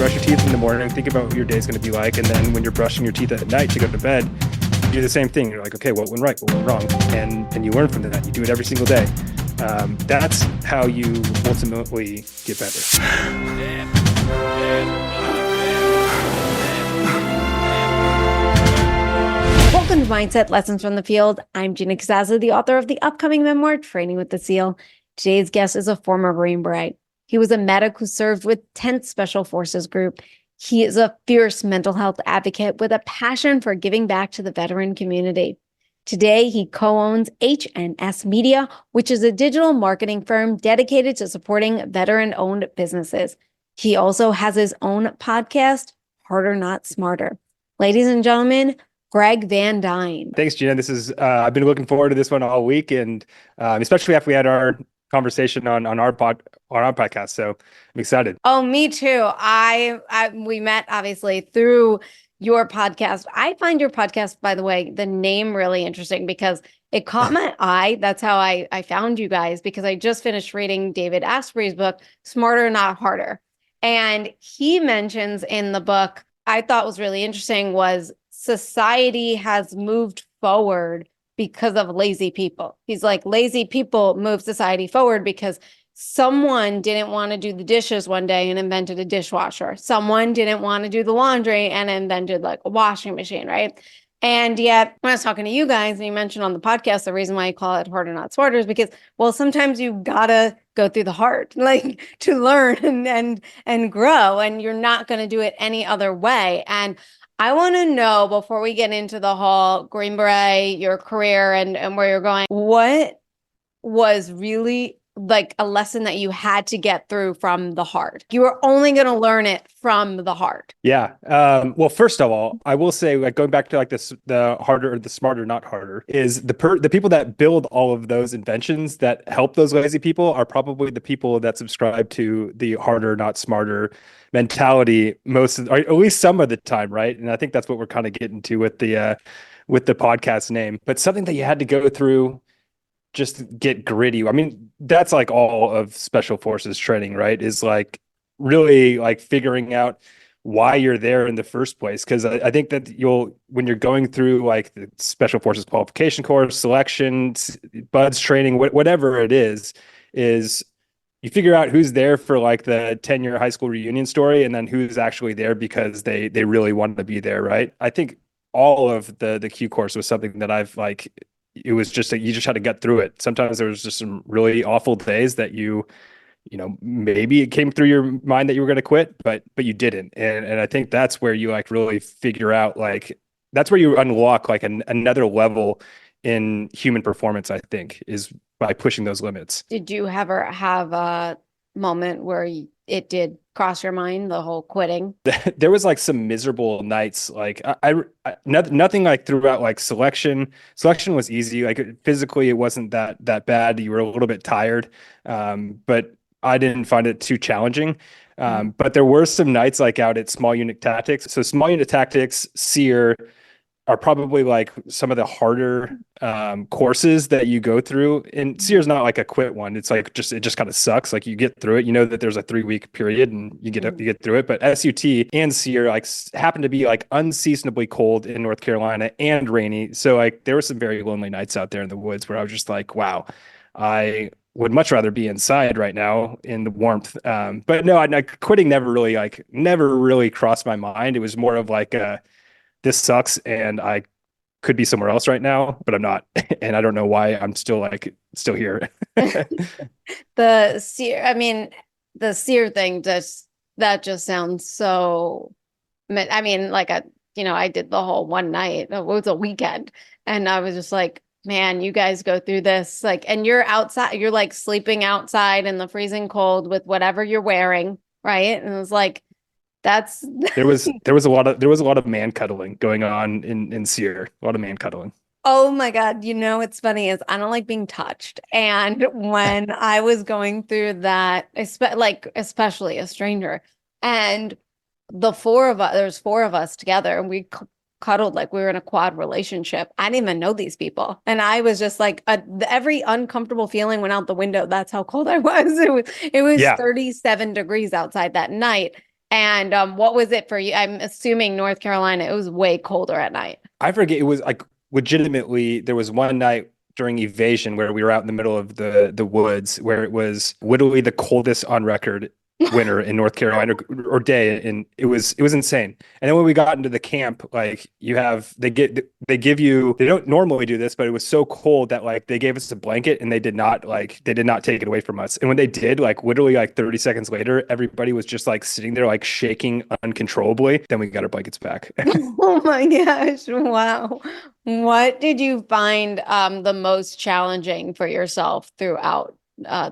brush your teeth in the morning, think about what your day's going to be like. And then when you're brushing your teeth at night to go to bed, you do the same thing. You're like, okay, what went right? What went wrong? And you learn from that. You do it every single day. That's how you ultimately get better. Welcome to Mindset Lessons from the Field. I'm Gina Casazza, the author of the upcoming memoir, Training with the SEAL. Today's guest is a former Green Beret. He was a medic who served with 10th Special Forces Group. He is a fierce mental health advocate with a passion for giving back to the veteran community. Today, he co-owns HNS Media, which is a digital marketing firm dedicated to supporting veteran-owned businesses. He also has his own podcast, Harder Not Smarter. Ladies and gentlemen, Greg VanDyne. Thanks, Gina. This is I've been looking forward to this one all week, and especially after we had our conversation on our podcast. So I'm excited. Oh, me too. We met obviously through your podcast. I find your podcast, by the way, the name really interesting because it caught my eye. That's how I found you guys, because I just finished reading David Asprey's book, Smarter Not Harder. And he mentions in the book, I thought was really interesting, was society has moved forward because of lazy people. He's like, lazy people move society forward because someone didn't want to do the dishes one day and invented a dishwasher. Someone didn't want to do the laundry and invented like a washing machine, right? And yet, when I was talking to you guys and you mentioned on the podcast, the reason why I call it Harder Not Smarter is because, well, sometimes you gotta go through the hard, like to learn and grow, and you're not going to do it any other way. And I want to know, before we get into the whole Green Beret, your career and where you're going, what was really like a lesson that you had to get through from the hard? You were only going to learn it from the hard. Yeah. Well, first of all, I will say, like, going back to like this, the harder or the smarter, not harder, is the people that build all of those inventions that help those lazy people are probably the people that subscribe to the harder, not smarter mentality or at least some of the time, right? And I think that's what we're kind of getting to with the podcast name. But something that you had to go through, just get gritty. I mean, that's like all of special forces training, right? Is like really like figuring out why you're there in the first place. Because I think that when you're going through like the special forces qualification course, selection, buds training, whatever it is you figure out who's there for like the 10-year high school reunion story, and then who's actually there because they really want to be there, right? I think all of the Q course was something that I've like, it was just you just had to get through it. Sometimes there was just some really awful days that you know, maybe it came through your mind that you were going to quit, but you didn't. And I think that's where you like really figure out, like, that's where you unlock like another level in human performance, I think, is by pushing those limits. Did you ever have a moment where it did cross your mind, the whole quitting? There was like some miserable nights. Like nothing like throughout like selection. Selection was easy. Like physically, it wasn't that bad. You were a little bit tired, but I didn't find it too challenging. But there were some nights like out at small unit tactics. So small unit tactics, SEER, are probably like some of the harder courses that you go through. And SEER is not like a quit one. It's like it just kind of sucks. Like you get through it. You know that there's a 3-week period and you get through it. But SUT and SEER like happen to be like unseasonably cold in North Carolina and rainy. So like there were some very lonely nights out there in the woods where I was just like, wow, I would much rather be inside right now in the warmth. But no, quitting never really crossed my mind. It was more of like this sucks and I could be somewhere else right now, but I'm not. And I don't know why I'm still here. The SEER thing, that just sounds so, I mean, like I did the whole one night, it was a weekend, and I was just like, man, you guys go through this, like, and you're outside, you're like sleeping outside in the freezing cold with whatever you're wearing, right? And it was like, there was a lot of man cuddling going on in SEER. A lot of man cuddling. Oh my God. You know, what's funny is I don't like being touched. And when I was going through that, especially a stranger, and there's 4 of us together, and we cuddled like we were in a quad relationship. I didn't even know these people. And I was just like, every uncomfortable feeling went out the window. That's how cold I was. It was 37 degrees outside that night. And what was it for you? I'm assuming North Carolina, it was way colder at night. I forget, it was like legitimately there was one night during evasion where we were out in the middle of the woods where it was literally the coldest on record winter in North Carolina or day, and it was insane. And then when we got into the camp, like they give you, they don't normally do this, but it was so cold that like they gave us a blanket and they did not take it away from us. And when they did, like literally like 30 seconds later, everybody was just like sitting there like shaking uncontrollably. Then we got our blankets back. Oh my gosh. Wow. What did you find the most challenging for yourself throughout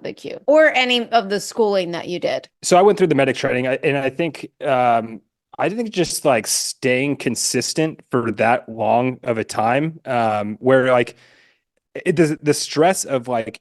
the queue or any of the schooling that you did? So I went through the medic training, and I think just like staying consistent for that long of a time, where like the stress of like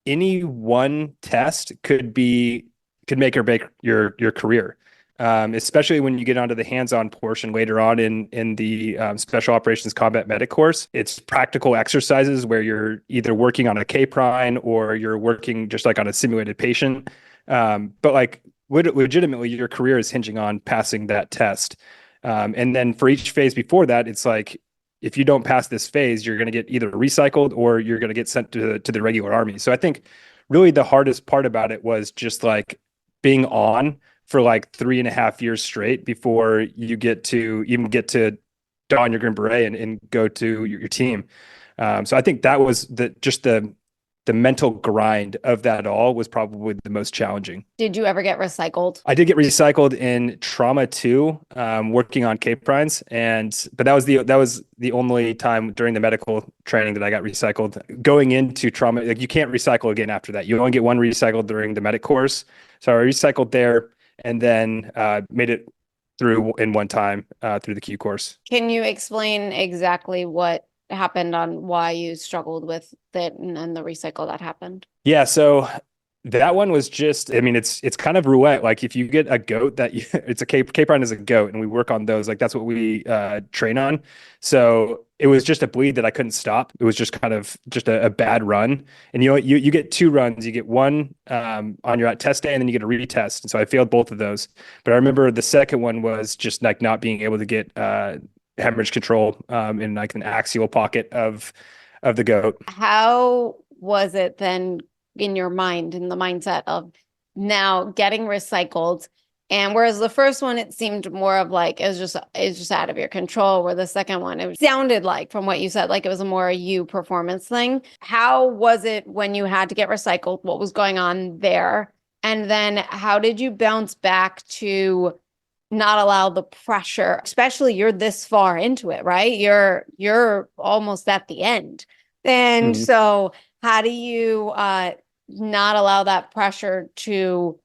any one test could make or break your career. Especially when you get onto the hands-on portion later on in the special operations combat medic course. It's practical exercises where you're either working on a K-prine or you're working just like on a simulated patient. But like legitimately, your career is hinging on passing that test. And then for each phase before that, it's like if you don't pass this phase, you're going to get either recycled or you're going to get sent to the regular army. So I think really the hardest part about it was just like being on for like 3.5 years straight before you get to don your Green Beret and go to your team. So I think that was the mental grind of that all was probably the most challenging. Did you ever get recycled? I did get recycled in trauma too, working on Cape Prines, but that was the only time during the medical training that I got recycled. Going into trauma, like you can't recycle again after that. You only get one recycled during the medic course. So I recycled there and then made it through in one time through the Q course. Can you explain exactly what happened on why you struggled with it and then the recycle that happened? Yeah, so that one was just, I mean, it's kind of roulette. Like if you get a goat it's a Cape Run is a goat, and we work on those. Like that's what we train on. So it was just a bleed that I couldn't stop. It was just kind of just a bad run. And you get two runs. You get one on your test day, and then you get a retest. And so I failed both of those. But I remember the second one was just like not being able to get hemorrhage control in like an axial pocket of the goat. How was it then in your mind, in the mindset of now getting recycled? And whereas the first one, it seemed more of like it's just out of your control, where the second one, it sounded like from what you said, like it was a more you performance thing. How was it when you had to get recycled? What was going on there? And then how did you bounce back to not allow the pressure, especially you're this far into it, right? You're almost at the end. And so how do you not allow that pressure to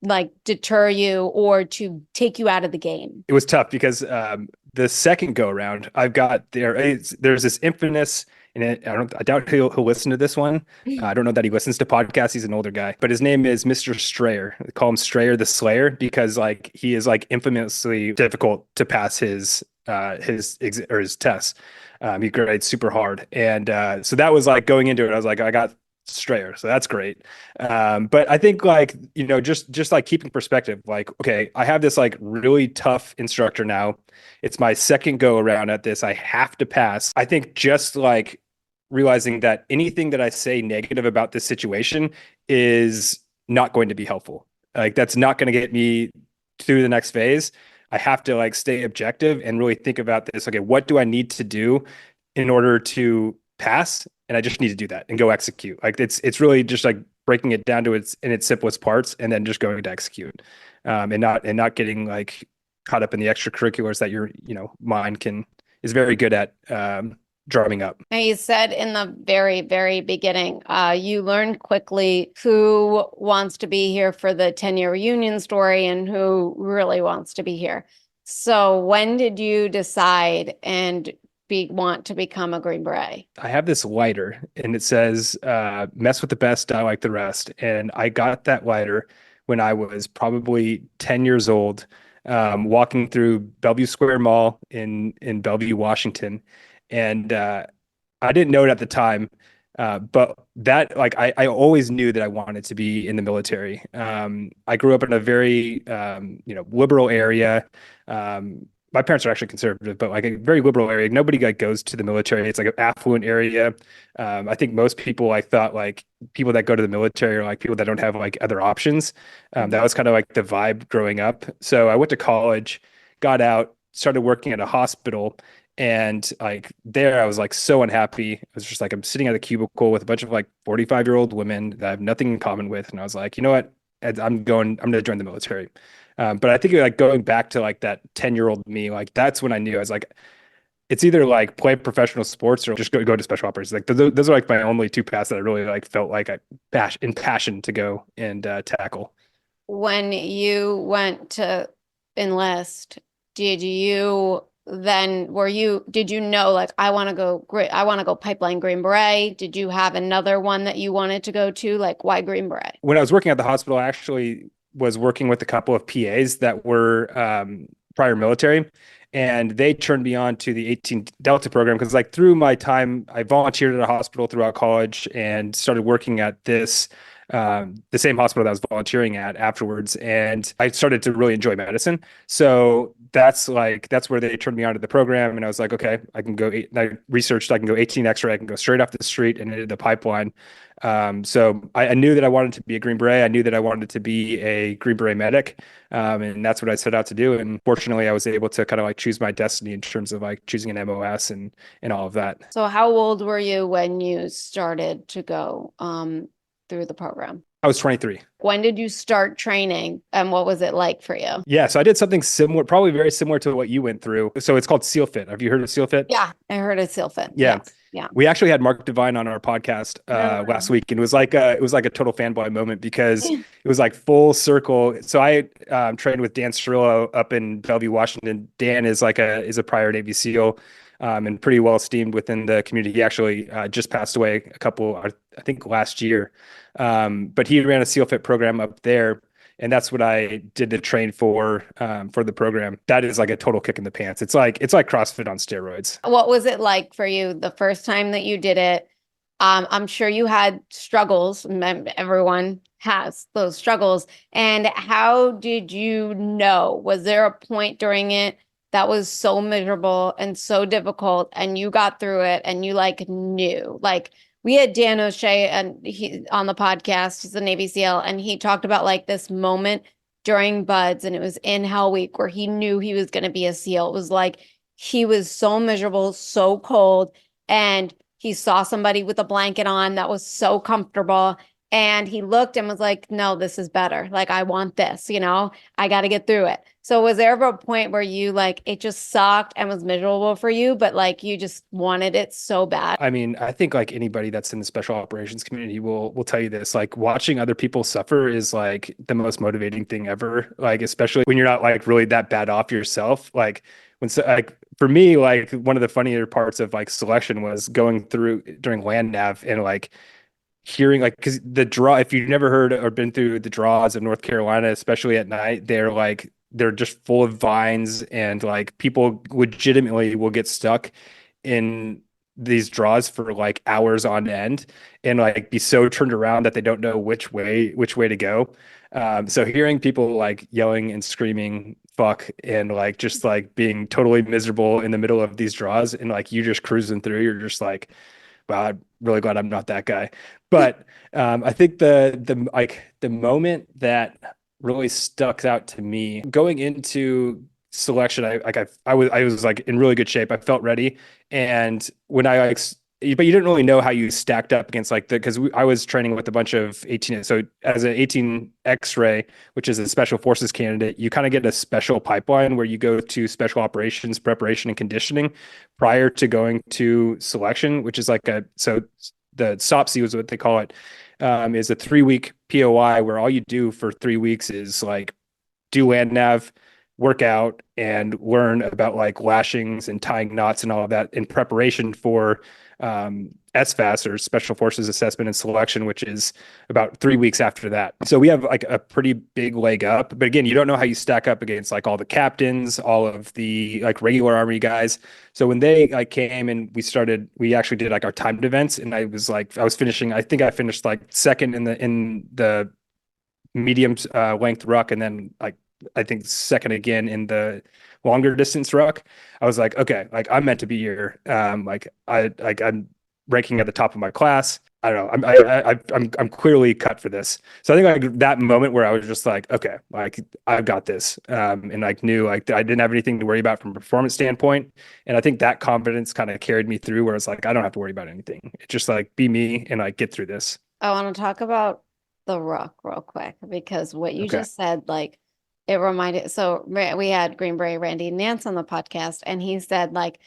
like deter you or to take you out of the game? It was tough because the second go around, there's this infamous, and I doubt he'll listen to this one. I don't know that he listens to podcasts. He's an older guy, but his name is Mr. Strayer. They call him Strayer the Slayer because like he is like infamously difficult to pass his tests. He grades super hard, and so that was like going into it. I was like, I got Strayer, so that's great. But I think like just like keeping perspective, like okay, I have this like really tough instructor now. It's my second go around at this. I have to pass. I think just like realizing that anything that I say negative about this situation is not going to be helpful. Like that's not going to get me through the next phase. I have to like stay objective and really think about this. Okay, what do I need to do in order to pass? And I just need to do that and go execute. Like it's really just like breaking it down to its simplest parts and then just going to execute, and not getting like caught up in the extracurriculars that your mind is very good at drumming up. And you said in the very, very beginning, you learned quickly who wants to be here for the 10-year reunion story and who really wants to be here. So when did you decide and want to become a Green Beret? I have this lighter and it says, mess with the best, die like the rest. And I got that lighter when I was probably 10 years old, walking through Bellevue Square Mall in Bellevue, Washington. And I didn't know it at the time, But that like I always knew that I wanted to be in the military. I grew up in a very liberal area. My parents are actually conservative, but like a very liberal area. Nobody like goes to the military. It's like an affluent area. I think most people like thought like people that go to the military are like people that don't have like other options. That was kind of like the vibe growing up. So I went to college, got out, started working at a hospital. And like there, I was like so unhappy. I was just like, I'm sitting at a cubicle with a bunch of like 45-year-old women that I have nothing in common with. And I was like, you know what? I'm going to join the military. But I think like going back to like that 10-year-old me, like that's when I knew I was like, it's either like play professional sports or just go to special operations. Like those are like my only two paths that I really like felt like I passion to go and tackle. When you went to enlist, did you then did you know like I want to go pipeline Green Beret? Did you have another one that you wanted to go to? Like why Green Beret? When I was working at the hospital, I actually was working with a couple of PAs that were prior military, and they turned me on to the 18 Delta program because, like, through my time, I volunteered at a hospital throughout college and started working at the same hospital that I was volunteering at afterwards, and I started to really enjoy medicine. So that's where they turned me on to the program, and I was like, okay, I can go. I researched I can go 18 X-ray, I can go straight off the street and into the pipeline. So I knew that I wanted to be a Green Beret. I knew that I wanted to be a Green Beret medic. And that's what I set out to do. And fortunately, I was able to kind of like choose my destiny in terms of like choosing an MOS and all of that. So how old were you when you started to go through the program? I was 23. When did you start training and what was it like for you? Yeah, so I did something similar, probably very similar to what you went through. So it's called SEAL Fit. Have you heard of SEAL Fit? Yeah, I heard of SEALFIT. Yeah. Yes. Yeah. We actually had Mark Devine on our podcast Oh, last week, and it was like a total fanboy moment because it was like full circle. So I trained with Dan Strillo up in Bellevue, Washington. Dan is a prior Navy SEAL, and pretty well esteemed within the community. He actually just passed away I think last year, but he ran a SEAL Fit program up there. And that's what I did to train for the program. That is like a total kick in the pants. It's like CrossFit on steroids. what was it like for you the first time that you did it? I'm sure you had struggles. Everyone has those struggles. And how did you know? Was there a point during it that was so miserable and so difficult and you got through it and you like knew? Like we had Dan O'Shea and he on the podcast, he's a Navy SEAL, and he talked about like this moment during Buds, and it was in Hell Week where he knew he was going to be a SEAL. It was like he was so miserable, so cold, and he saw somebody with a blanket on that was so comfortable. And he looked and was like, no, this is better. Like, I want this, I got to get through it. So was there ever a point where you like, it just sucked and was miserable for you, but like you just wanted it so bad? I mean, I think like anybody that's in the special operations community will tell you this. Like watching other people suffer is like the most motivating thing ever. Like especially when you're not like really that bad off yourself. Like like for me, like one of the funnier parts of like selection was going through during land nav and like hearing like because the draw, if you've never heard or been through the draws of North Carolina, especially at night, they're just full of vines and like people legitimately will get stuck in these draws for like hours on end and like be so turned around that they don't know which way to go. So hearing people like yelling and screaming fuck and like just like being totally miserable in the middle of these draws and like you just cruising through, you're just like, wow, I'm really glad I'm not that guy. But I think the moment that really stuck out to me going into selection, I was like in really good shape. I felt ready, and when I like, but you didn't really know how you stacked up against like because I was training with a bunch of 18. So as an 18 X-ray, which is a special forces candidate, you kind of get a special pipeline where you go to special operations preparation and conditioning prior to going to selection, which is like the SOPSI was what they call it, is a 3-week POI where all you do for 3 weeks is like do land nav, work out, and learn about like lashings and tying knots and all of that in preparation for SFAS, or Special Forces Assessment and Selection, which is about 3 weeks after that. So we have like a pretty big leg up. But again, you don't know how you stack up against like all the captains, all of the like regular Army guys. So when they like came and we actually did like our timed events, and I was finishing. I think I finished like second in the medium length ruck, and then like I think second again in the longer distance ruck. I was like, okay, like I'm meant to be here. I'm ranking at the top of my class. I don't know. I'm clearly cut for this. So I think like that moment where I was just like, okay, like I've got this, and like knew like I didn't have anything to worry about from a performance standpoint. And I think that confidence kind of carried me through, where it's like I don't have to worry about anything. It's just like be me and like get through this. I want to talk about the ruck real quick because what you Okay. just said, like it reminded. So we had Green Beret Randy Nance on the podcast, and he said like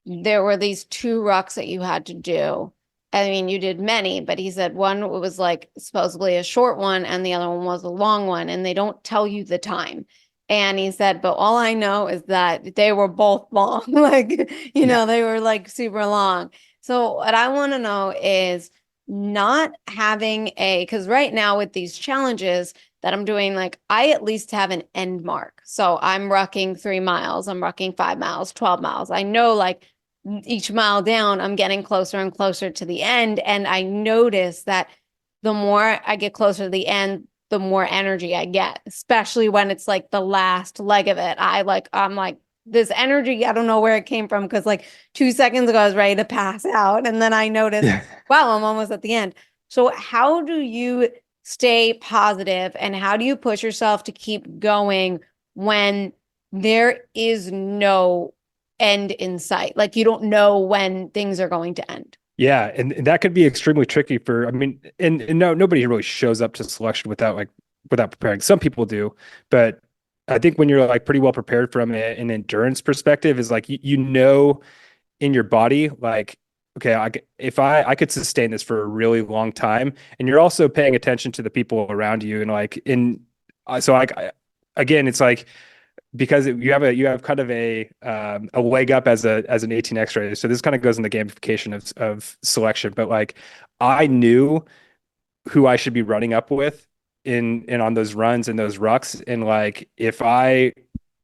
there were these two rucks that you had to do. I mean, you did many, but he said one was like supposedly a short one, and the other one was a long one, and they don't tell you the time. And he said, but all I know is that they were both long, like Yeah. they were like super long. So what I want to know is not having because right now with these challenges that I'm doing, like I at least have an end mark. So I'm rucking 3 miles, I'm rucking 5 miles, 12 miles. I know like each mile down, I'm getting closer and closer to the end. And I notice that the more I get closer to the end, the more energy I get, especially when it's like the last leg of it. I'm like, this energy, I don't know where it came from because like 2 seconds ago I was ready to pass out. And then I noticed, Yeah. wow, I'm almost at the end. So how do you stay positive and how do you push yourself to keep going when there is no end in sight? Like you don't know when things are going to end. Yeah, and that could be extremely tricky for, I mean, and no, nobody really shows up to selection without preparing. Some people do, but I think when you're like pretty well prepared from an endurance perspective, is like you know in your body like, okay, if I could sustain this for a really long time, and you're also paying attention to the people around you, and like in so like again, it's like because you have kind of a leg up as an 18 X-ray. So this kind of goes in the gamification of selection. But like I knew who I should be running up with in on those runs and those rucks. And like if I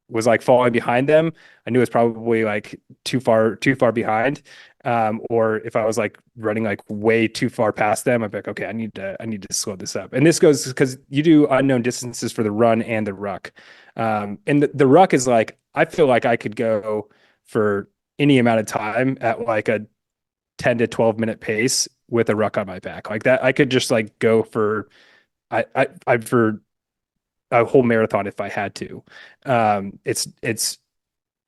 was like falling behind them, I knew it was probably like too far behind. Or if I was like running like way too far past them, I'd be like, okay, I need to slow this up. And this goes because you do unknown distances for the run and the ruck. And the ruck is like, I feel like I could go for any amount of time at like a 10 to 12 minute pace with a ruck on my back. Like that, I could just like go for, for a whole marathon if I had to. It's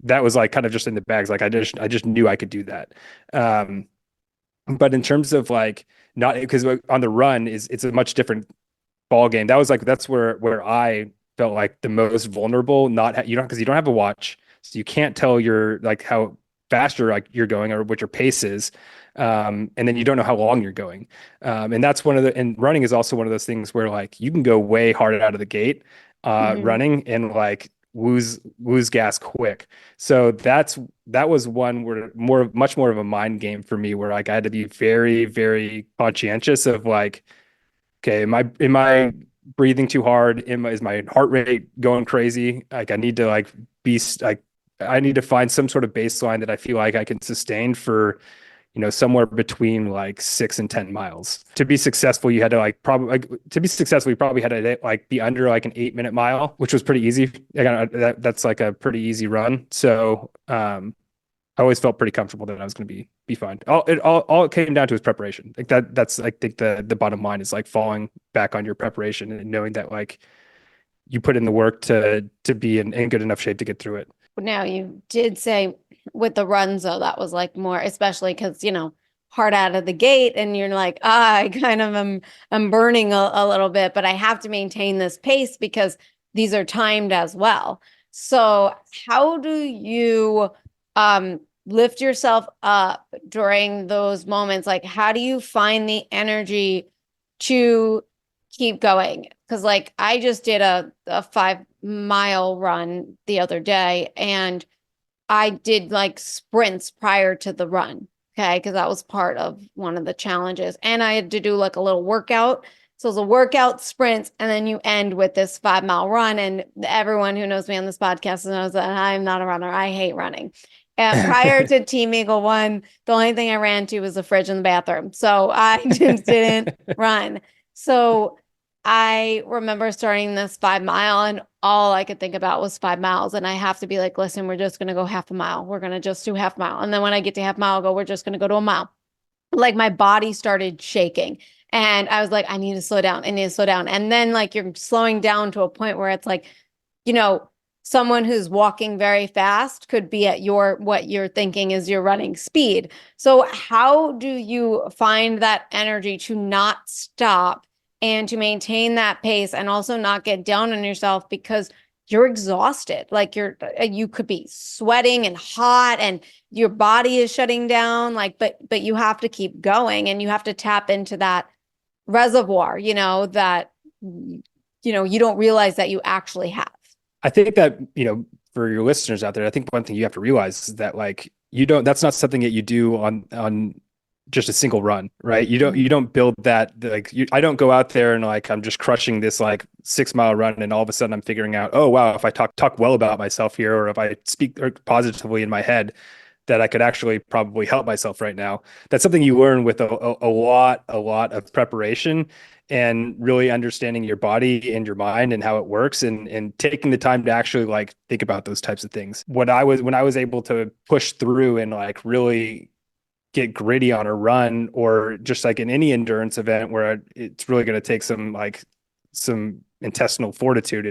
that was like kind of just in the bags. Like I just knew I could do that. Um, but in terms of like not because on the run it's a much different ball game. That was like that's where I felt like the most vulnerable. Not you don't because you don't have a watch, so you can't tell your like how fast you're going or what your pace is, and then you don't know how long you're going. And that's one of the and running is also one of those things where like you can go way hard out of the gate, Mhm. running and like lose gas quick. So that was one where much more of a mind game for me where like I had to be very, very conscientious of like, okay, am I breathing too hard? Is my heart rate going crazy? Like I need to like be like I need to find some sort of baseline that I feel like I can sustain for, somewhere between like 6 and 10 miles. To be successful, you had to like probably like to be successful, you probably had to like be under like an 8 minute mile, which was pretty easy. That's like a pretty easy run. So I always felt pretty comfortable that I was going to be fine. All it came down to is preparation. Like that's I think the bottom line is like falling back on your preparation and knowing that like you put in the work to be in good enough shape to get through it. Now you did say with the runs though, that was like more, especially because hard out of the gate, and you're like, I kind of am I'm burning a little bit, but I have to maintain this pace because these are timed as well. So how do you lift yourself up during those moments? Like how do you find the energy to keep going? Because like I just did a 5 mile run the other day and I did like sprints prior to the run. Okay, because that was part of one of the challenges. And I had to do like a little workout. So it was a workout, sprints, and then you end with this 5 mile run. And everyone who knows me on this podcast knows that I'm not a runner. I hate running. And prior to Team Eagle One, the only thing I ran to was the fridge in the bathroom. So I just didn't run. So I remember starting this 5 mile, and all I could think about was 5 miles. And I have to be like, listen, we're just going to go half a mile. We're going to just do half mile. And then when I get to half mile, I'll go, we're just going to go to a mile. Like my body started shaking. And I was like, I need to slow down. I need to slow down. And then like you're slowing down to a point where it's like, you know, someone who's walking very fast could be at what you're thinking is your running speed. So how do you find that energy to not stop and to maintain that pace and also not get down on yourself because you're exhausted? Like you could be sweating and hot and your body is shutting down, like, but you have to keep going and you have to tap into that reservoir, that you don't realize that you actually have. I think that, for your listeners out there, I think one thing you have to realize is that like that's not something that you do on just a single run, right? You don't build that like I don't go out there and like I'm just crushing this like 6 mile run and all of a sudden I'm figuring out, oh wow, if I talk well about myself here, or if I speak positively in my head, that I could actually probably help myself right now. That's something you learn with a lot of preparation and really understanding your body and your mind and how it works, and taking the time to actually like think about those types of things. When I was able to push through and like really get gritty on a run, or just like in any endurance event where it's really going to take some intestinal fortitude,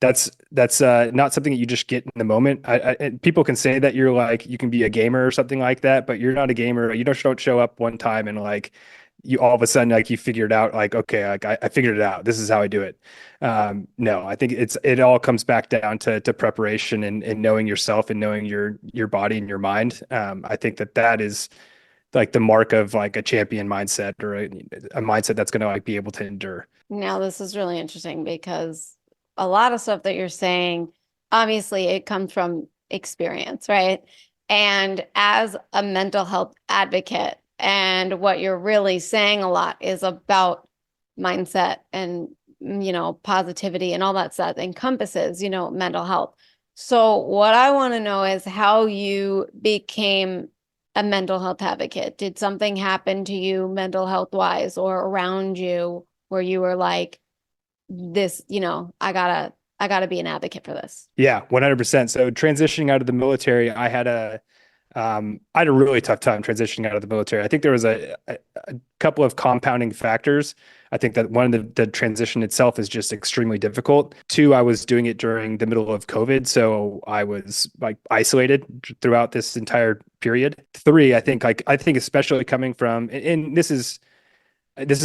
that's not something that you just get in the moment. And people can say that you can be a gamer or something like that, but you're not a gamer. You don't show up one time and like you all of a sudden like you figured out like, okay, like I figured it out. This is how I do it. No, I think it all comes back down to preparation and knowing yourself and knowing your body and your mind. I think that is like the mark of like a champion mindset, or a mindset that's going to like be able to endure. Now, this is really interesting because a lot of stuff that you're saying, obviously, it comes from experience, right? And as a mental health advocate, and what you're really saying a lot is about mindset and, positivity and all that stuff encompasses, mental health. So, what I want to know is how you became a mental health advocate. Did something happen to you mental health wise or around you where you were like, this, I gotta be an advocate for this? Yeah, 100%. So transitioning out of the military, I had a really tough time transitioning out of the military. I think there was a couple of compounding factors. I think that one of the transition itself is just extremely difficult. Two, I was doing it during the middle of COVID, so I was like isolated throughout this entire period. Three, I think especially coming from, and this is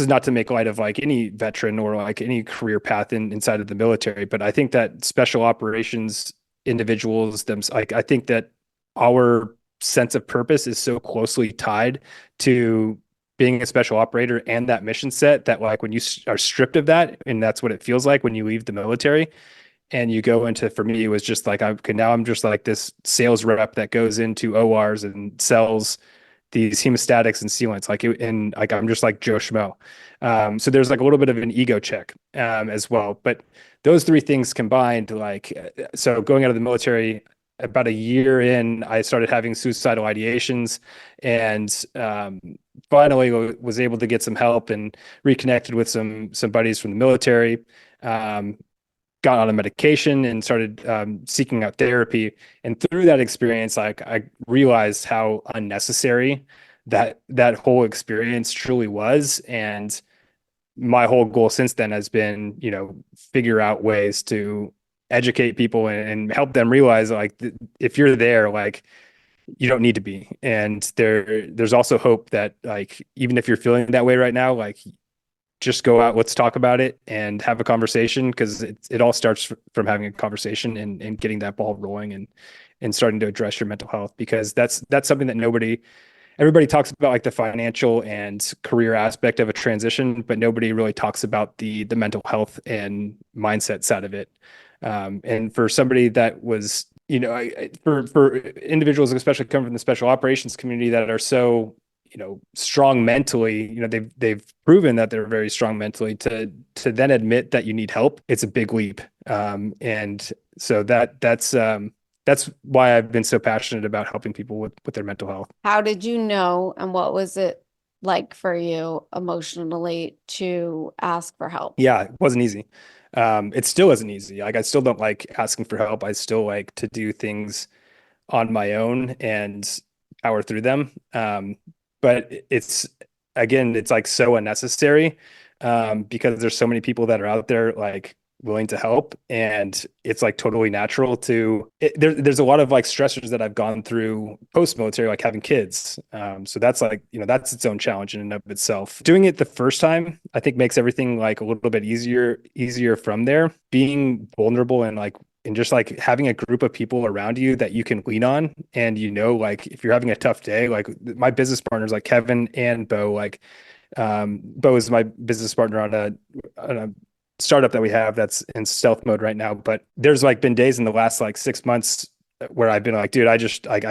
not to make light of like any veteran or like any career path inside of the military, but I think that special operations individuals, I think that our sense of purpose is so closely tied to being a special operator and that mission set, that like when you are stripped of that, and that's what it feels like when you leave the military and you go into, for me, it was just like, now I'm just like this sales rep that goes into ORs and sells these hemostatics and sealants, and like I'm just like Joe Schmo. So there's like a little bit of an ego check as well. But those three things combined, so going out of the military, about a year in, I started having suicidal ideations, and finally was able to get some help and reconnected with some buddies from the military. Got on a medication and started seeking out therapy. And through that experience, like I realized how unnecessary that whole experience truly was. And my whole goal since then has been, figure out ways to educate people and help them realize like if you're there, like you don't need to be. And there's also hope that like even if you're feeling that way right now, like just go out, let's talk about it and have a conversation, because it all starts from having a conversation and getting that ball rolling and starting to address your mental health, because that's something that everybody talks about, like the financial and career aspect of a transition, but nobody really talks about the mental health and mindset side of it. And for somebody that was for individuals, especially coming from the special operations community that are so, strong mentally, they've proven that they're very strong mentally to then admit that you need help. It's a big leap. And so that's why I've been so passionate about helping people with their mental health. How did you know, and what was it like for you emotionally to ask for help? Yeah, it wasn't easy. It still isn't easy. Like I still don't like asking for help. I still like to do things on my own and power through them. But it's like so unnecessary, because there's so many people that are out there like willing to help, and it's like totally natural there's a lot of like stressors that I've gone through post-military, like having kids. So that's like, that's its own challenge in and of itself. Doing it the first time, I think makes everything like a little bit easier from there. Being vulnerable and just like having a group of people around you that you can lean on. And, like if you're having a tough day, like my business partners, like Kevin and Bo, like, Bo is my business partner on a startup that we have that's in stealth mode right now. But there's like been days in the last like 6 months where I've been like, dude, I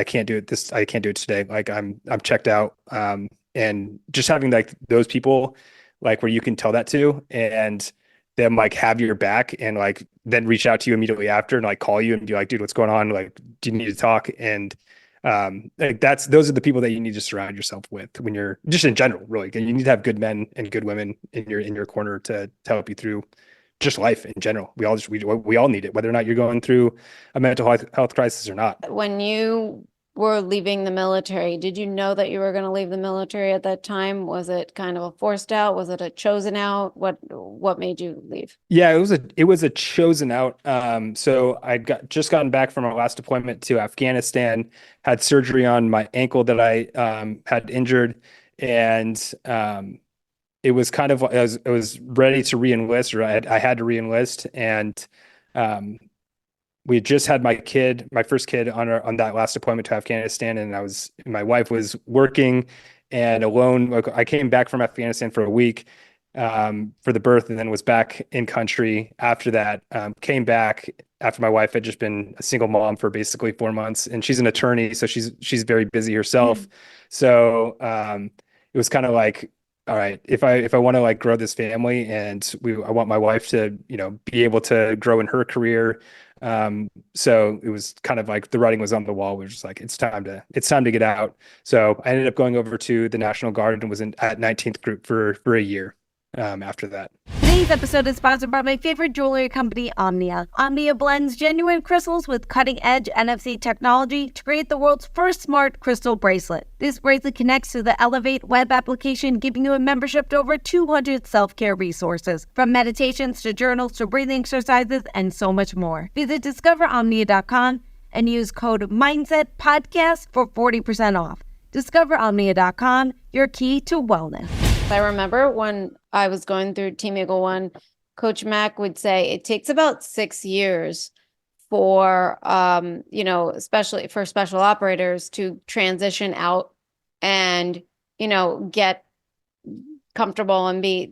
can't do it. I can't do it today. Like I'm checked out. And just having like those people, like where you can tell that to, and them like have your back, and like then reach out to you immediately after and like call you and be like, dude, what's going on? Like, do you need to talk? And like those are the people that you need to surround yourself with when you're just in general, really. You need to have good men and good women in your corner to help you through just life in general. We all need it, whether or not you're going through a mental health crisis or not. When you were leaving the military, did you know that you were going to leave the military at that time? Was it kind of a forced out? Was it a chosen out? What made you leave? Yeah, it was a chosen out. So just gotten back from our last deployment to Afghanistan, had surgery on my ankle that I had injured, and it was kind of I was ready to re-enlist, or I had to re-enlist, and um, we had just had my first kid on that last deployment to Afghanistan, and my wife was working and alone. Like, I came back from Afghanistan for a week for the birth, and then was back in country after that. Came back after my wife had just been a single mom for basically 4 months, and she's an attorney, so she's very busy herself. So it was kind of like, all right, if I want to like grow this family, and I want my wife to, be able to grow in her career. So it was kind of like the writing was on the wall. We were just like, it's time to get out. So I ended up going over to the National Guard and was at 19th Group for a year after that. Today's episode is sponsored by my favorite jewelry company, Omnia. Omnia blends genuine crystals with cutting-edge NFC technology to create the world's first smart crystal bracelet. This bracelet connects to the Elevate web application, giving you a membership to over 200 self-care resources, from meditations to journals to breathing exercises and so much more. Visit discoveromnia.com and use code MindsetPodcast for 40% off. DiscoverOmnia.com, your key to wellness. I remember when I was going through Team Eagle One, Coach Mack would say it takes about 6 years for, especially for special operators to transition out and, get comfortable and be,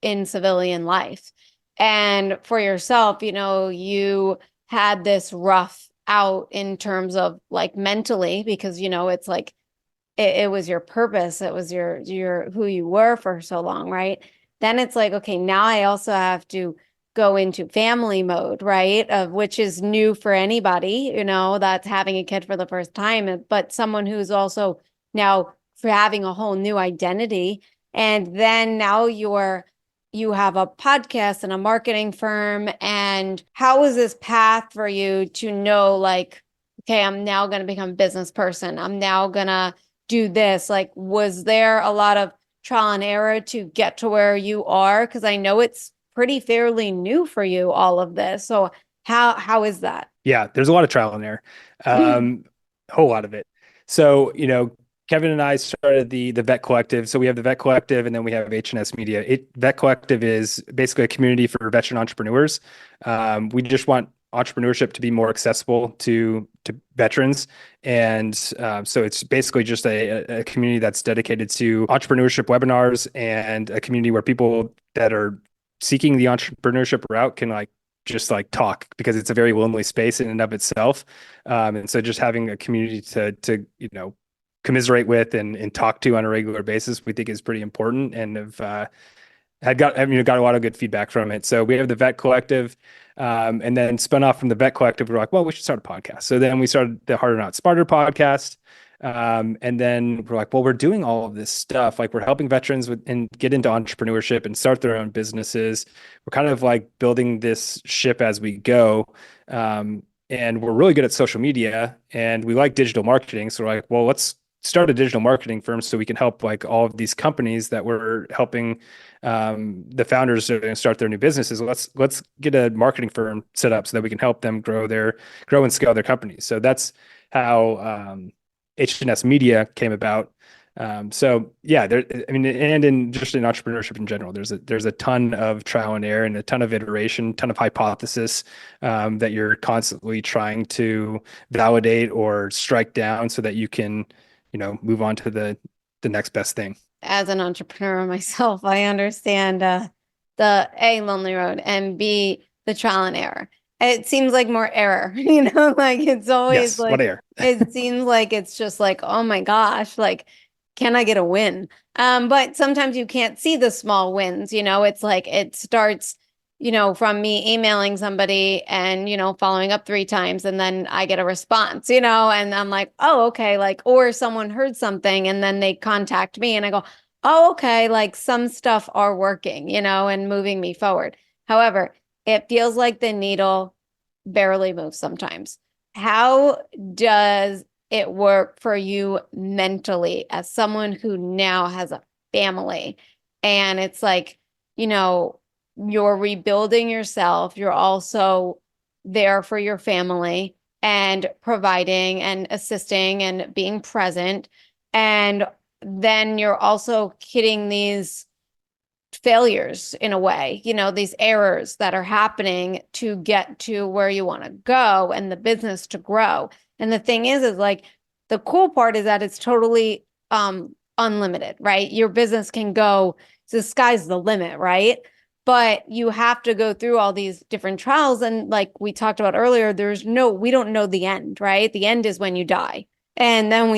in civilian life. And for yourself, you had this rough out in terms of like mentally, because, it's like, it was your purpose. It was your who you were for so long, right? Then it's like, okay, now I also have to go into family mode, right? Of which is new for anybody, that's having a kid for the first time, but someone who's also now for having a whole new identity. And then now you have a podcast and a marketing firm. And how was this path for you to know, like, okay, I'm now going to become a business person. I'm now going to do this. Like, was there a lot of trial and error to get to where you are? Because I know it's pretty fairly new for you, all of this. So how is that? Yeah, there's a lot of trial and error, a whole lot of it. So, Kevin and I started the Vet Collective. So we have the Vet Collective, and then we have HNS Media. Vet Collective is basically a community for veteran entrepreneurs. We just want entrepreneurship to be more accessible to veterans. And so it's basically just a community that's dedicated to entrepreneurship webinars, and a community where people that are seeking the entrepreneurship route can like just like talk, because it's a very lonely space in and of itself. And so just having a community to commiserate with and talk to on a regular basis, we think is pretty important, and have got a lot of good feedback from it. So we have the Vet Collective, and then spun off from the Vet Collective. We're like, well, we should start a podcast. So then we started the Harder Not Smarter podcast. And then we're like, well, we're doing all of this stuff. Like, we're helping veterans and get into entrepreneurship and start their own businesses. We're kind of like building this ship as we go. And we're really good at social media, and we like digital marketing. So we're like, well, let's start a digital marketing firm so we can help like all of these companies that we're helping, the founders are going to start their new businesses. Let's get a marketing firm set up so that we can help them grow and scale their companies. So that's how HNS Media came about. So yeah, and in entrepreneurship in general, there's a ton of trial and error and a ton of iteration, ton of hypothesis, that you're constantly trying to validate or strike down so that you can, move on to the next best thing. As an entrepreneur myself, I understand the A, lonely road, and B, the trial and error. It seems like more error, like it's always what error? It seems like it's just like, oh my gosh, like, can I get a win? But sometimes you can't see the small wins, it's like it starts, from me emailing somebody and, following up 3 times, and then I get a response, and I'm like, oh, okay. Like, or someone heard something and then they contact me and I go, oh, okay. Like, some stuff are working, and moving me forward. However, it feels like the needle barely moves sometimes. How does it work for you mentally as someone who now has a family? And it's like, you're rebuilding yourself. You're also there for your family and providing and assisting and being present. And then you're also hitting these failures in a way, these errors that are happening to get to where you want to go and the business to grow. And the thing is like, the cool part is that it's totally unlimited, right? Your business can go, the sky's the limit, right? But you have to go through all these different trials. And like we talked about earlier, we don't know the end, right? The end is when you die. And then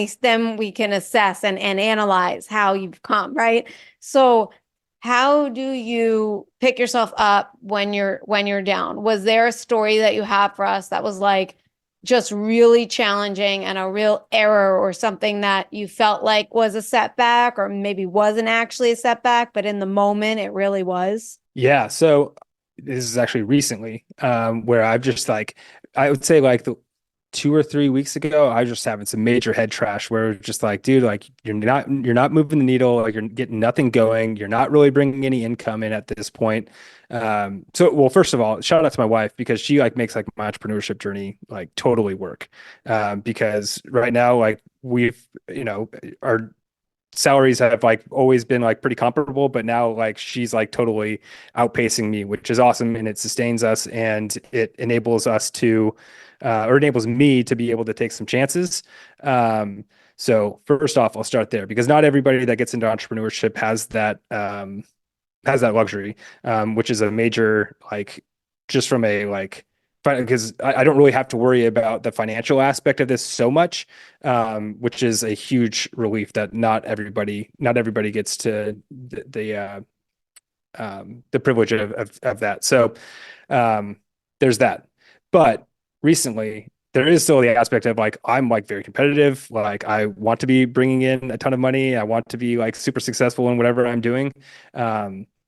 we can assess and analyze how you've come, right? So how do you pick yourself up when you're down? Was there a story that you have for us that was like just really challenging and a real error, or something that you felt like was a setback, or maybe wasn't actually a setback, but in the moment it really was? Yeah. So this is actually recently, where I've just like, I would say like 2 or 3 weeks ago, I was just having some major head trash where it's just like, dude, like you're not moving the needle, like you're getting nothing going. You're not really bringing any income in at this point. Well, first of all, shout out to my wife, because she like makes like my entrepreneurship journey like totally work. Because right now, like our salaries have like always been like pretty comparable, but now like she's like totally outpacing me, which is awesome. And it sustains us, and it enables us to, or enables me to be able to take some chances. So first off, I'll start there, because not everybody that gets into entrepreneurship has that luxury, which is a major, like, just from a like, because I don't really have to worry about the financial aspect of this so much, which is a huge relief that not everybody gets to the privilege of that. So there's that. But recently, there is still the aspect of like, I'm like very competitive. Like, I want to be bringing in a ton of money. I want to be like super successful in whatever I'm doing.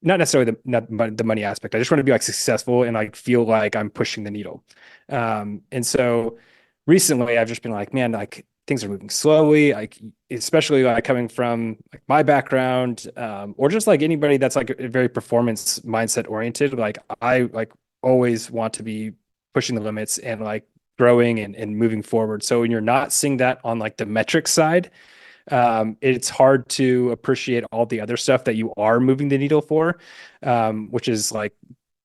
Not necessarily the money aspect. I just want to be like successful and like feel like I'm pushing the needle. And so recently I've just been like, man, like things are moving slowly. Like, especially like coming from like my background, or just like anybody that's like a very performance mindset oriented. Like, I like always want to be pushing the limits and like growing and moving forward. So when you're not seeing that on like the metric side, it's hard to appreciate all the other stuff that you are moving the needle for, which is like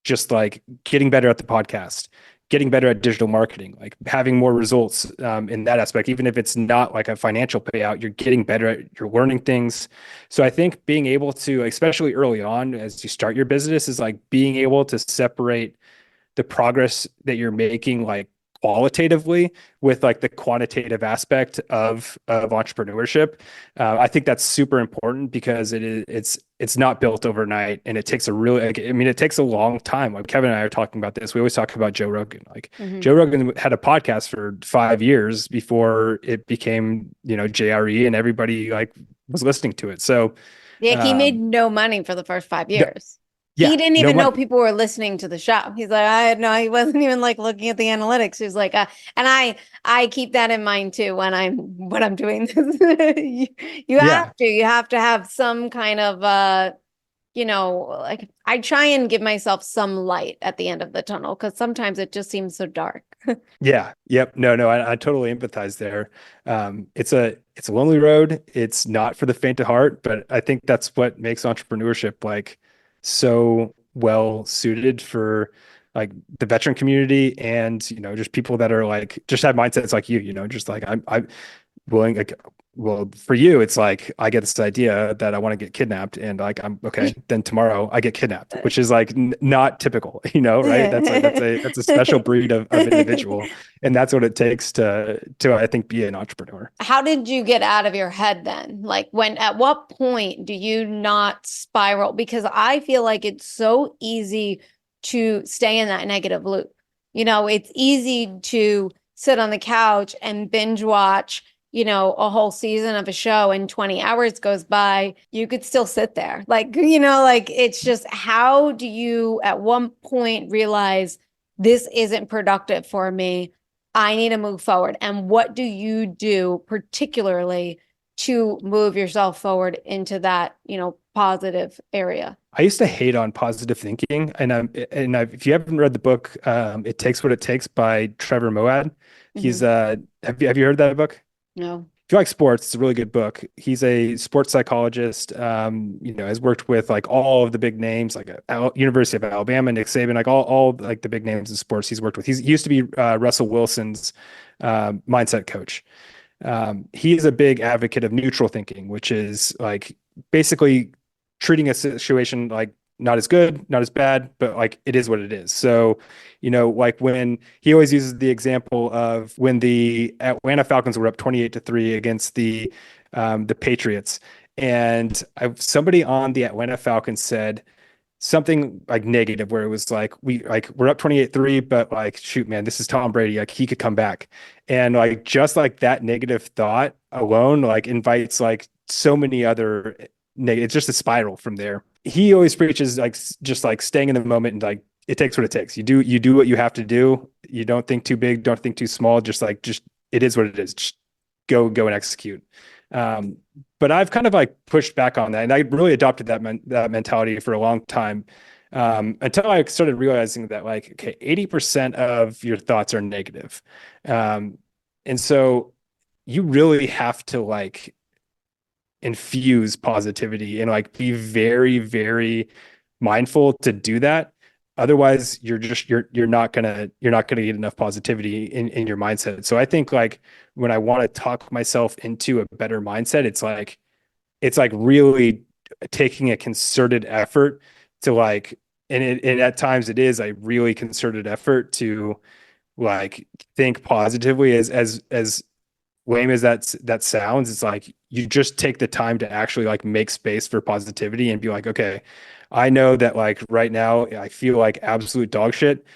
just like getting better at the podcast, getting better at digital marketing, like having more results in that aspect. Even if it's not like a financial payout, you're getting better at, you're learning things. So I think being able to, especially early on as you start your business, is like being able to separate the progress that you're making, like qualitatively with like the quantitative aspect of entrepreneurship. I think that's super important because it's not built overnight, and it takes a really, like, I mean, it takes a long time. Like Kevin and I are talking about this. We always talk about Joe Rogan. Like Joe Rogan had a podcast for 5 years before it became, JRE, and everybody like was listening to it. So Yeah, he made no money for the first 5 years. yeah, He didn't no even know money. people were listening to the show. He's like, I had no, he wasn't even like looking at the analytics. He's like, and I keep that in mind too when I'm doing this. You Yeah. have to have some kind of like I try and give myself some light at the end of the tunnel because sometimes it just seems so dark. Yeah. Yep. No, I totally empathize there. It's a lonely road. It's not for the faint of heart, but I think that's what makes entrepreneurship like so well suited for like the veteran community, and just people that are like just have mindsets like just like I'm willing, like, well, for you it's like I get this idea that I want to get kidnapped, and like I'm okay, then tomorrow I get kidnapped, which is like not typical, right? That's a special breed of individual, and that's what it takes to I think be an entrepreneur. How did you get out of your head then? Like at what point do you not spiral? Because I feel like it's so easy to stay in that negative loop. It's easy to sit on the couch and binge watch, a whole season of a show, and 20 hours goes by. You could still sit there. Like, like it's just, how do you at one point realize this isn't productive for me? I need to move forward. And what do you do particularly to move yourself forward into that, positive area? I used to hate on positive thinking, if you haven't read the book, It Takes What It Takes by Trevor Moawad, he's have you heard that book? No. If you like sports, it's a really good book. He's a sports psychologist, has worked with like all of the big names, like University of Alabama, Nick Saban, like all like the big names in sports he's worked with. He used to be Russell Wilson's mindset coach. He is a big advocate of neutral thinking, which is like basically treating a situation like not as good, not as bad, but like it is what it is. So, like when he always uses the example of when the Atlanta Falcons were up 28-3 against the Patriots, and somebody on the Atlanta Falcons said something like negative, where it was like we're up 28-3, but like, shoot, man, this is Tom Brady, like he could come back. And like just like that negative thought alone like invites like so many other it's just a spiral from there. He always preaches like just like staying in the moment, and like it takes what it takes. You do what you have to do. You don't think too big, don't think too small. Just it is what it is. Just go and execute. But I've kind of like pushed back on that, and I really adopted that mentality for a long time, until I started realizing that like, okay, 80% of your thoughts are negative, and so you really have to like infuse positivity and like be very, very mindful to do that. Otherwise, you're not gonna get enough positivity in your mindset. So I think like when I want to talk myself into a better mindset, it's like really taking a concerted effort to like, and at times it is a really concerted effort to like think positively. As lame as that sounds, it's like you just take the time to actually like make space for positivity and be like, okay, I know that like right now I feel like absolute dog shit,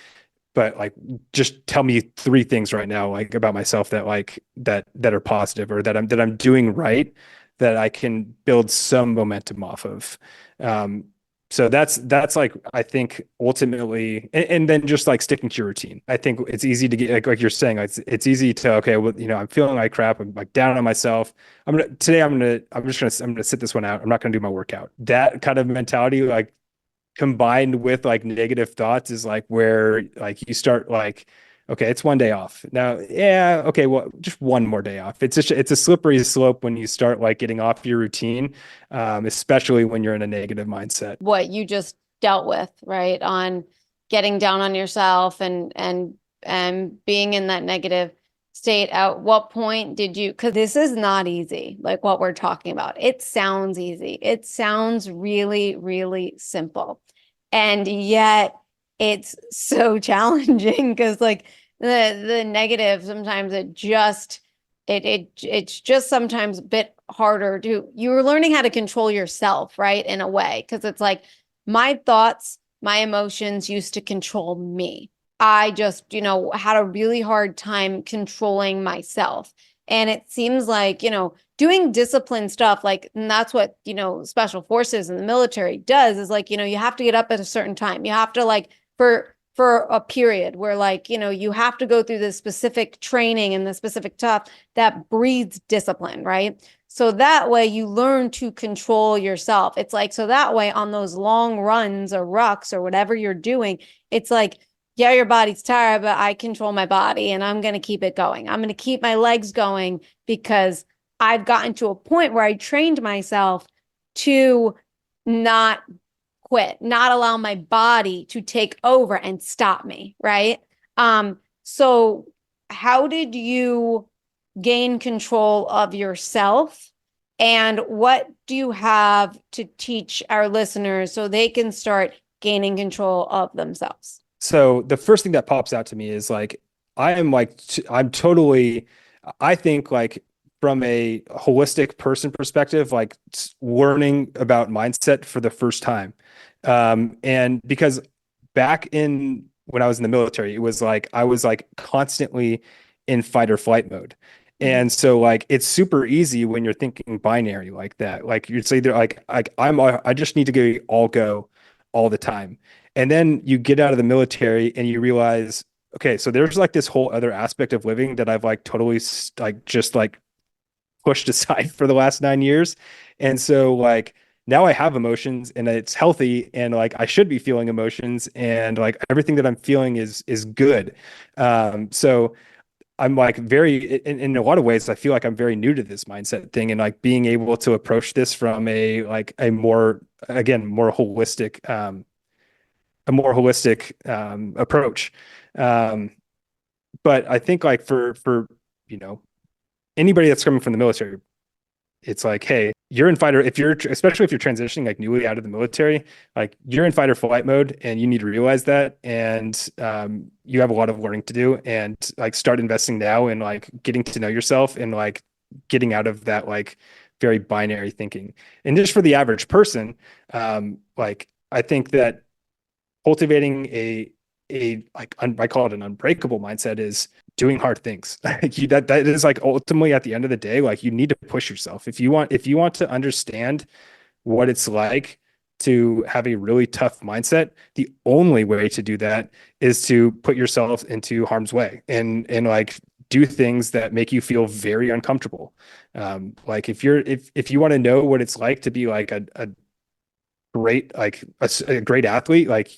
but like just tell me 3 things right now like about myself that like that are positive, or that I'm doing right, that I can build some momentum off of. So that's like, I think ultimately, and then just like sticking to your routine. I think it's easy to get like you're saying, it's easy to, okay, well, I'm feeling like crap. I'm like down on myself. I'm gonna sit this one out. I'm not gonna do my workout. That kind of mentality, like combined with like negative thoughts, is like where like you start like, okay, it's one day off now. Yeah. Okay. Well, just one more day off. It's a slippery slope when you start like getting off your routine, especially when you're in a negative mindset. What you just dealt with, right? On getting down on yourself and being in that negative state. At what point did you, because this is not easy, like what we're talking about. It sounds easy. It sounds really, really simple. And yet it's so challenging because like the negative sometimes it's just sometimes a bit harder to you're learning how to control yourself, right? In a way, because it's like my thoughts, my emotions used to control me. I just, had a really hard time controlling myself. And it seems like, doing discipline stuff, like, and that's what, special forces and the military does is like, you have to get up at a certain time. You have to like, for a period where like, you have to go through this specific training and the specific stuff that breeds discipline, right? So that way you learn to control yourself. It's like, so that way on those long runs or rucks or whatever you're doing, it's like, yeah, your body's tired, but I control my body and I'm going to keep it going. I'm going to keep my legs going because I've gotten to a point where I trained myself to not quit, not allow my body to take over and stop me, right? So how did you gain control of yourself? And what do you have to teach our listeners so they can start gaining control of themselves? So the first thing that pops out to me is like, I'm totally, I think like from a holistic person perspective, like learning about mindset for the first time. And because back in when I was in the military, it was like, I was like constantly in fight or flight mode. And so like, it's super easy when you're thinking binary like that. Like you'd say they're like I just need to go all the time. And then you get out of the military and you realize, okay, so there's like this whole other aspect of living that I've like totally like just like pushed aside for the last 9 years. And so like now I have emotions and it's healthy and like I should be feeling emotions and like everything that I'm feeling is good. So I'm like in a lot of ways, I feel like I'm very new to this mindset thing and like being able to approach this from a more, again, more holistic approach. But I think like for you know anybody that's coming from the military, it's like, hey, you're in fighter especially if you're transitioning like newly out of the military, like you're in fight or flight mode and you need to realize that. And you have a lot of learning to do and like start investing now in like getting to know yourself and like getting out of that like very binary thinking. And just for the average person, like I think that cultivating I call it an unbreakable mindset is doing hard things. That is like ultimately at the end of the day, like you need to push yourself. If you want to understand what it's like to have a really tough mindset, the only way to do that is to put yourself into harm's way and like do things that make you feel very uncomfortable. Like if you want to know what it's like to be like a great athlete, like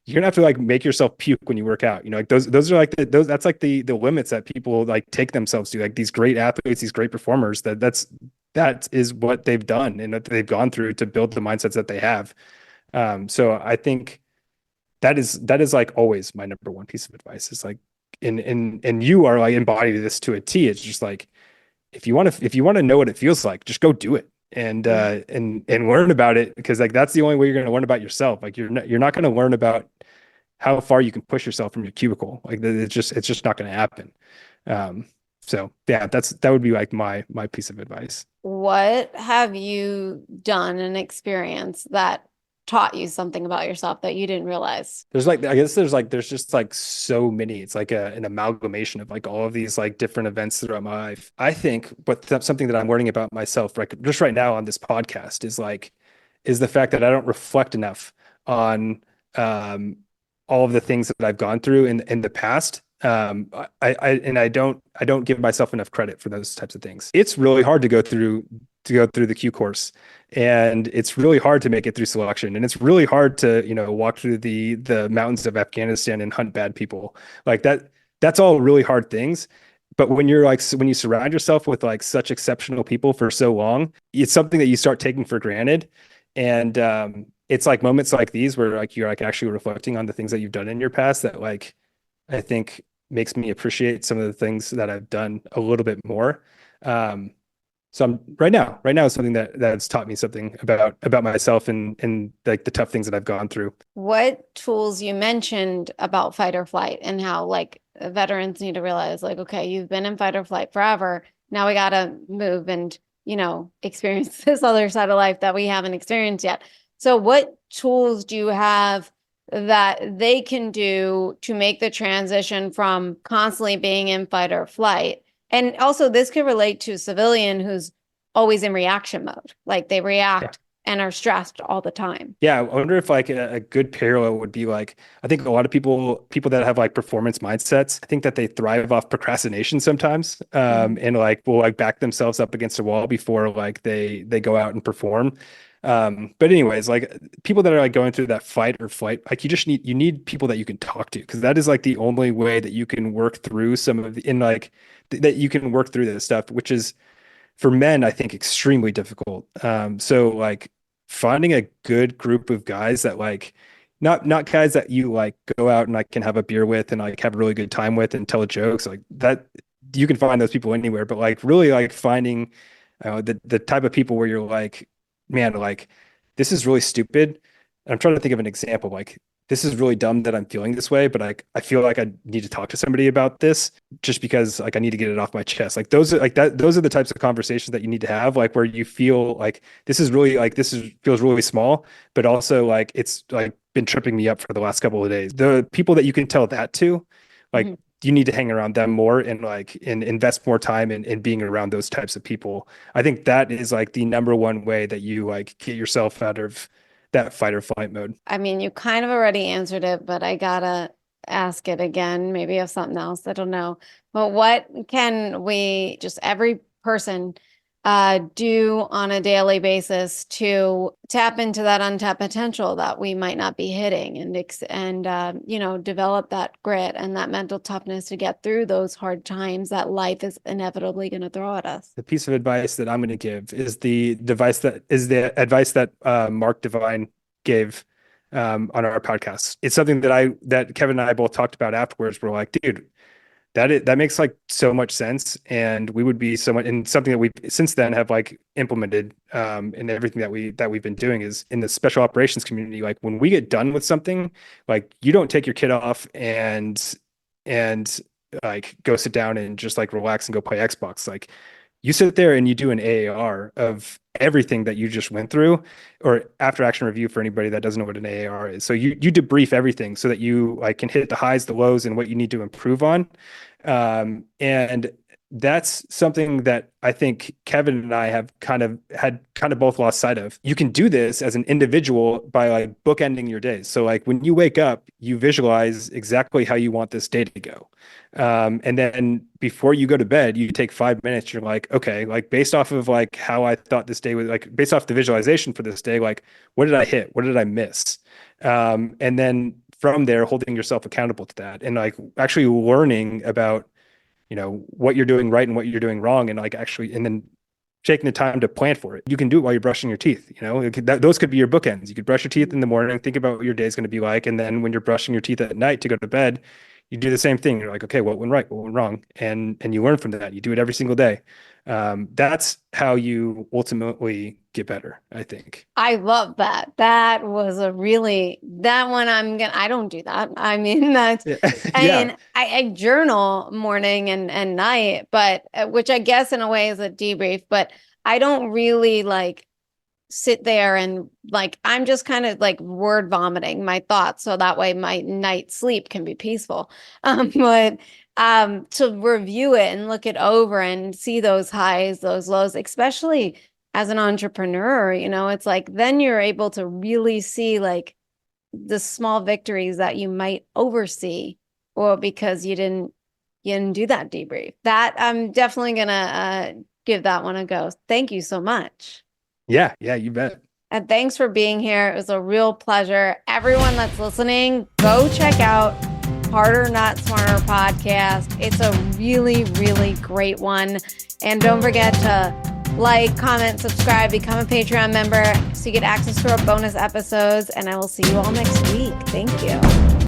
you're gonna have to like make yourself puke when you work out. Like those are like that's like the limits that people like take themselves to. Like these great athletes, these great performers, that is what they've done and that they've gone through to build the mindsets that they have. So I think that is like always my number one piece of advice is like, and you are like embodied this to a T. It's just like, if you want to know what it feels like, just go do it and learn about it, because like that's the only way you're going to learn about yourself. Like you're not going to learn about how far you can push yourself from your cubicle. Like it's just not going to happen. So yeah, that would be like my piece of advice. What have you done and experienced that taught you something about yourself that you didn't realize? There's like, I guess there's just like so many. It's like an amalgamation of like all of these like different events throughout my life. I think, but that's something that I'm learning about myself, like just right now on this podcast is the fact that I don't reflect enough on all of the things that I've gone through in the past. I don't give myself enough credit for those types of things. It's really hard to go through the Q course, and it's really hard to make it through selection, and it's really hard to walk through the mountains of Afghanistan and hunt bad people like that. That's all really hard things. But when you surround yourself with like such exceptional people for so long, it's something that you start taking for granted. And it's like moments like these where like you're like actually reflecting on the things that you've done in your past that like I think makes me appreciate some of the things that I've done a little bit more. So right now is something that's taught me something about myself and like the tough things that I've gone through. What tools you mentioned about fight or flight and how like veterans need to realize like, okay, you've been in fight or flight forever. Now we got to move and, experience this other side of life that we haven't experienced yet. So what tools do you have that they can do to make the transition from constantly being in fight or flight? And also this could relate to a civilian who's always in reaction mode, like they react and are stressed all the time. Yeah, I wonder if like a good parallel would be like, I think a lot of people that have like performance mindsets, I think that they thrive off procrastination sometimes, and like will like back themselves up against a wall before like they go out and perform. But anyways, like people that are like going through that fight or flight, like you need people that you can talk to, because that is like the only way that you can work through some of that you can work through this stuff, which is for men, I think extremely difficult. So like finding a good group of guys that like, not guys that you like go out and like can have a beer with and like have a really good time with and tell jokes like that. You can find those people anywhere, but like really like finding the type of people where you're like, man, like this is really stupid. And I'm trying to think of an example. Like this is really dumb that I'm feeling this way, but I feel like I need to talk to somebody about this just because like I need to get it off my chest. Like those are the types of conversations that you need to have, like where you feel like feels really small, but also like it's like been tripping me up for the last couple of days. The people that you can tell that to, like you need to hang around them more and like and invest more time in being around those types of people. I think that is like the number one way that you like get yourself out of that fight or flight mode. I mean, you kind of already answered it, but I gotta ask it again. Maybe of something else. I don't know. But what can we, just every person, do on a daily basis to tap into that untapped potential that we might not be hitting and develop that grit and that mental toughness to get through those hard times that life is inevitably going to throw at us? The piece of advice that I'm going to give is the advice that Mark Divine gave on our podcast. It's something that Kevin and I both talked about afterwards. We're like, dude, that makes like so much sense, and we would be so much, and something that we since then have like implemented in everything that we've been doing is in the special operations community. Like when we get done with something, like you don't take your kid off and like go sit down and just like relax and go play Xbox. Like you sit there and you do an AAR of everything that you just went through, or after action review for anybody that doesn't know what an AAR is. So you debrief everything so that you like can hit the highs, the lows, and what you need to improve on. And that's something that I think Kevin and I have kind of both lost sight of. You can do this as an individual by like bookending your days. So like when you wake up, you visualize exactly how you want this day to go. And then before you go to bed, you take 5 minutes. You're like, okay, like based off of like how I thought this day was, like based off the visualization for this day, like what did I hit? What did I miss? And then from there, holding yourself accountable to that and like actually learning about, what you're doing right and what you're doing wrong, and like actually, and then taking the time to plan for it. You can do it while you're brushing your teeth. Those could be your bookends. You could brush your teeth in the morning, think about what your day is going to be like, and then when you're brushing your teeth at night to go to bed, you do the same thing. You're like, okay, what went right, what went wrong, and you learn from that. You do it every single day. That's how you ultimately get better, I think. I love that. That was that one I don't do that. I mean, that's, Yeah. I journal morning and night, but which I guess in a way is a debrief, but I don't really like sit there and like, I'm just kind of like word vomiting my thoughts. So that way my night sleep can be peaceful. But to review it and look it over and see those highs, those lows, especially as an entrepreneur, it's like, then you're able to really see like the small victories that you might oversee, or because you didn't do that debrief. That I'm definitely gonna give that one a go. Thank you so much. Yeah, you bet. And thanks for being here. It was a real pleasure. Everyone that's listening, go check out Harder Not Smarter podcast. It's a really, really great one. And don't forget to like, comment, subscribe, become a Patreon member so you get access to our bonus episodes. And I will see you all next week. Thank you.